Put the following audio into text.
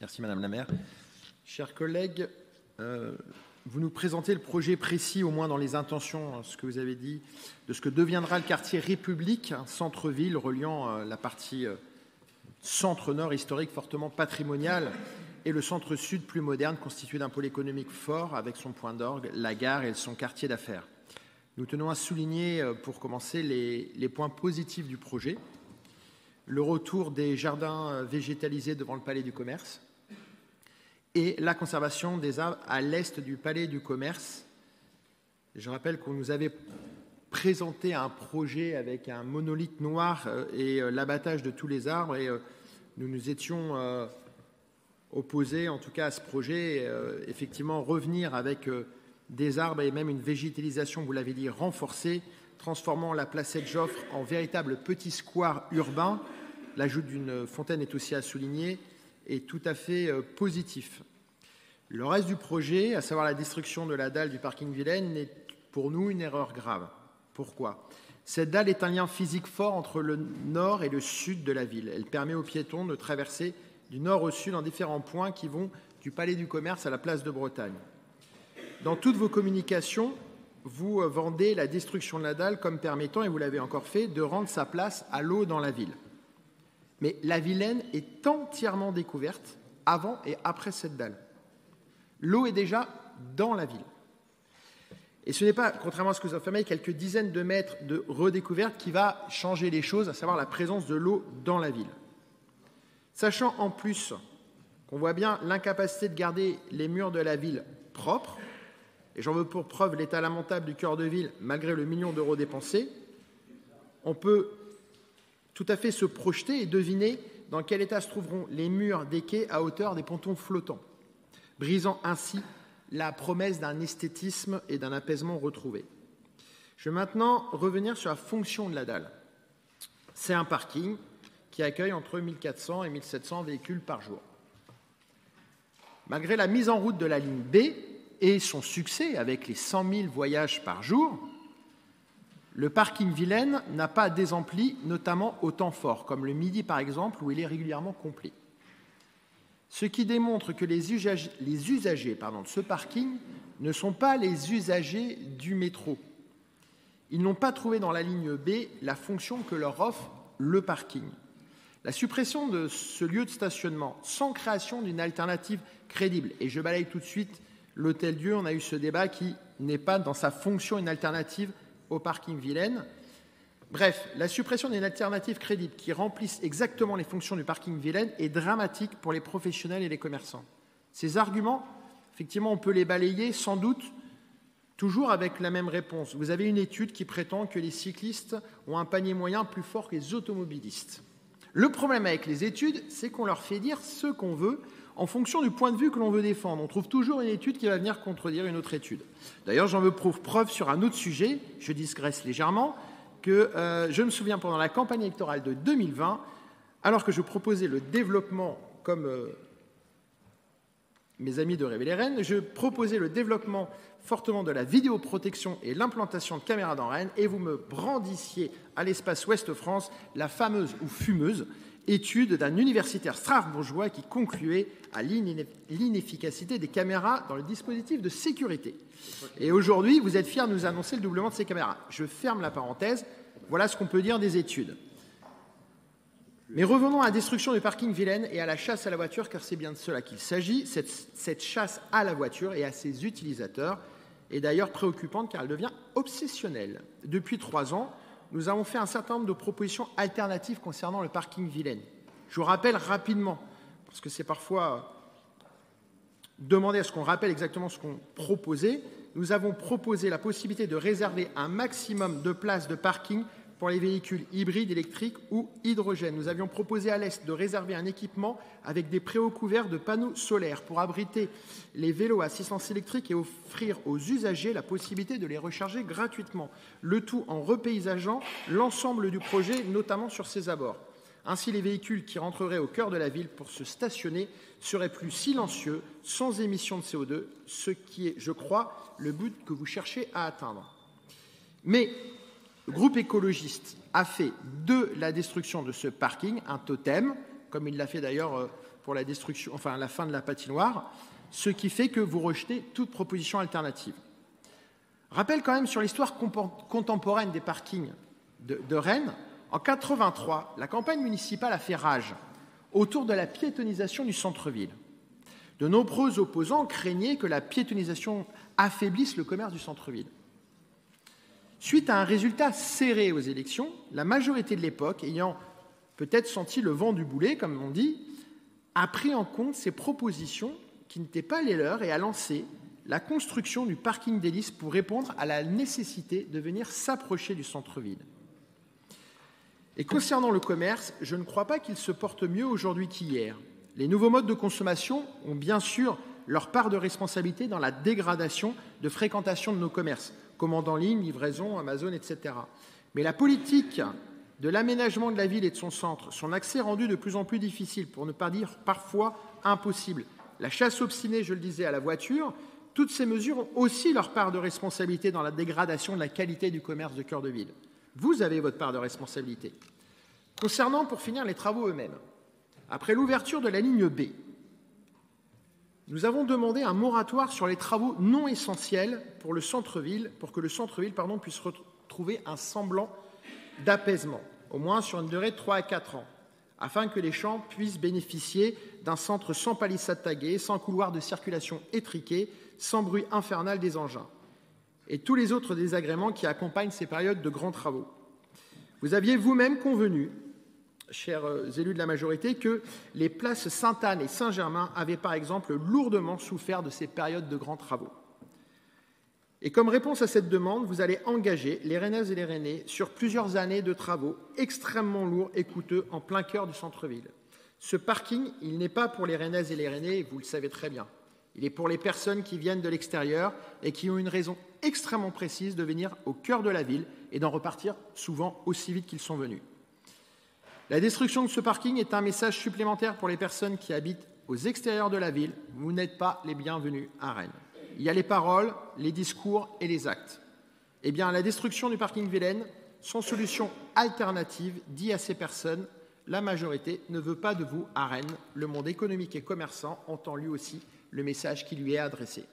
Merci Madame la maire. Chers collègues, vous nous présentez le projet précis, au moins dans les intentions, ce que vous avez dit, de ce que deviendra le quartier République, centre-ville, reliant la partie centre-nord historique fortement patrimoniale et le centre-sud plus moderne, constitué d'un pôle économique fort avec son point d'orgue, la gare et son quartier d'affaires. Nous tenons à souligner, pour commencer, les points positifs du projet. Le retour des jardins végétalisés devant le Palais du Commerce et la conservation des arbres à l'est du Palais du Commerce. Je rappelle qu'on nous avait présenté un projet avec un monolithe noir et l'abattage de tous les arbres et nous nous étions opposés en tout cas à ce projet. Effectivement, revenir avec des arbres et même une végétalisation, vous l'avez dit, renforcée, transformant la placette Joffre en véritable petit square urbain. L'ajout d'une fontaine est aussi à souligner et tout à fait positif. Le reste du projet, à savoir la destruction de la dalle du parking Vilaine, est pour nous une erreur grave. Pourquoi ? Cette dalle est un lien physique fort entre le nord et le sud de la ville. Elle permet aux piétons de traverser du nord au sud en différents points qui vont du Palais du Commerce à la place de Bretagne. Dans toutes vos communications, vous vendez la destruction de la dalle comme permettant, et vous l'avez encore fait, de rendre sa place à l'eau dans la ville. Mais la Vilaine est entièrement découverte avant et après cette dalle. L'eau est déjà dans la ville. Et ce n'est pas, contrairement à ce que vous affirmez, quelques dizaines de mètres de redécouverte qui va changer les choses, à savoir la présence de l'eau dans la ville. Sachant en plus qu'on voit bien l'incapacité de garder les murs de la ville propres, et j'en veux pour preuve l'état lamentable du cœur de ville malgré le million d'euros dépensés, on peut tout à fait se projeter et deviner dans quel état se trouveront les murs des quais à hauteur des pontons flottants, brisant ainsi la promesse d'un esthétisme et d'un apaisement retrouvé. Je vais maintenant revenir sur la fonction de la dalle. C'est un parking qui accueille entre 1400 et 1700 véhicules par jour. Malgré la mise en route de la ligne B et son succès avec les 100 000 voyages par jour, le parking Vilaine n'a pas désempli, notamment au temps fort, comme le midi par exemple, où il est régulièrement complet. Ce qui démontre que les usagers de ce parking ne sont pas les usagers du métro. Ils n'ont pas trouvé dans la ligne B la fonction que leur offre le parking. La suppression de ce lieu de stationnement sans création d'une alternative crédible, et je balaye tout de suite l'Hôtel-Dieu, on a eu ce débat qui n'est pas dans sa fonction une alternative au parking Vilaine. Bref, la suppression d'une alternative crédible qui remplisse exactement les fonctions du parking Vilaine est dramatique pour les professionnels et les commerçants. Ces arguments, effectivement, on peut les balayer sans doute toujours avec la même réponse. Vous avez une étude qui prétend que les cyclistes ont un panier moyen plus fort que les automobilistes. Le problème avec les études, c'est qu'on leur fait dire ce qu'on veut en fonction du point de vue que l'on veut défendre. On trouve toujours une étude qui va venir contredire une autre étude. D'ailleurs, j'en veux preuve sur un autre sujet, je digresse légèrement, que je me souviens pendant la campagne électorale de 2020, alors que je proposais le développement, comme mes amis de Révélérennes, je proposais le développement fortement de la vidéoprotection et l'implantation de caméras dans Rennes, et vous me brandissiez à l'espace Ouest-France la fameuse ou fumeuse étude d'un universitaire strasbourgeois qui concluait à l'inefficacité des caméras dans le dispositif de sécurité. Et aujourd'hui, vous êtes fiers de nous annoncer le doublement de ces caméras. Je ferme la parenthèse. Voilà ce qu'on peut dire des études. Mais revenons à la destruction du parking Vilaine et à la chasse à la voiture, car c'est bien de cela qu'il s'agit. Cette chasse à la voiture et à ses utilisateurs est d'ailleurs préoccupante car elle devient obsessionnelle. Depuis 3 ans, nous avons fait un certain nombre de propositions alternatives concernant le parking Vilaine. Je vous rappelle rapidement, parce que c'est parfois demander à ce qu'on rappelle exactement ce qu'on proposait. Nous avons proposé la possibilité de réserver un maximum de places de parking pour les véhicules hybrides, électriques ou hydrogène. Nous avions proposé à l'Est de réserver un équipement avec des préaux couverts de panneaux solaires pour abriter les vélos à assistance électrique et offrir aux usagers la possibilité de les recharger gratuitement, le tout en repaysageant l'ensemble du projet, notamment sur ses abords. Ainsi, les véhicules qui rentreraient au cœur de la ville pour se stationner seraient plus silencieux, sans émission de CO2, ce qui est, je crois, le but que vous cherchez à atteindre. Mais le groupe écologiste a fait de la destruction de ce parking un totem, comme il l'a fait d'ailleurs pour la destruction, enfin la fin de la patinoire, ce qui fait que vous rejetez toute proposition alternative. Rappel quand même sur l'histoire contemporaine des parkings de Rennes. En 1983, la campagne municipale a fait rage autour de la piétonisation du centre-ville. De nombreux opposants craignaient que la piétonisation affaiblisse le commerce du centre-ville. Suite à un résultat serré aux élections, la majorité de l'époque, ayant peut-être senti le vent du boulet, comme on dit, a pris en compte ces propositions qui n'étaient pas les leurs et a lancé la construction du parking d'hélice pour répondre à la nécessité de venir s'approcher du centre-ville. Et concernant le commerce, je ne crois pas qu'il se porte mieux aujourd'hui qu'hier. Les nouveaux modes de consommation ont bien sûr leur part de responsabilité dans la dégradation de fréquentation de nos commerces, commande en ligne, livraison, Amazon, etc. Mais la politique de l'aménagement de la ville et de son centre, son accès rendu de plus en plus difficile, pour ne pas dire parfois impossible, la chasse obstinée, je le disais, à la voiture, toutes ces mesures ont aussi leur part de responsabilité dans la dégradation de la qualité du commerce de cœur de ville. Vous avez votre part de responsabilité. Concernant, pour finir, les travaux eux-mêmes, après l'ouverture de la ligne B, nous avons demandé un moratoire sur les travaux non essentiels pour le centre-ville, pour que le centre-ville puisse retrouver un semblant d'apaisement, au moins sur une durée de 3 à 4 ans, afin que les champs puissent bénéficier d'un centre sans palissade taguée, sans couloir de circulation étriqué, sans bruit infernal des engins, et tous les autres désagréments qui accompagnent ces périodes de grands travaux. Vous aviez vous-même convenu, chers élus de la majorité, que les places Sainte-Anne et Saint-Germain avaient par exemple lourdement souffert de ces périodes de grands travaux. Et comme réponse à cette demande, vous allez engager les Rennaises et les Rennais sur plusieurs années de travaux extrêmement lourds et coûteux en plein cœur du centre-ville. Ce parking, il n'est pas pour les Rennaises et les Rennais, vous le savez très bien. Il est pour les personnes qui viennent de l'extérieur et qui ont une raison extrêmement précise de venir au cœur de la ville et d'en repartir souvent aussi vite qu'ils sont venus. La destruction de ce parking est un message supplémentaire pour les personnes qui habitent aux extérieurs de la ville. Vous n'êtes pas les bienvenus à Rennes. Il y a les paroles, les discours et les actes. Eh bien, la destruction du parking Vélène, sans solution alternative, dit à ces personnes, la majorité ne veut pas de vous à Rennes. Le monde économique et commerçant entend lui aussi le message qui lui est adressé.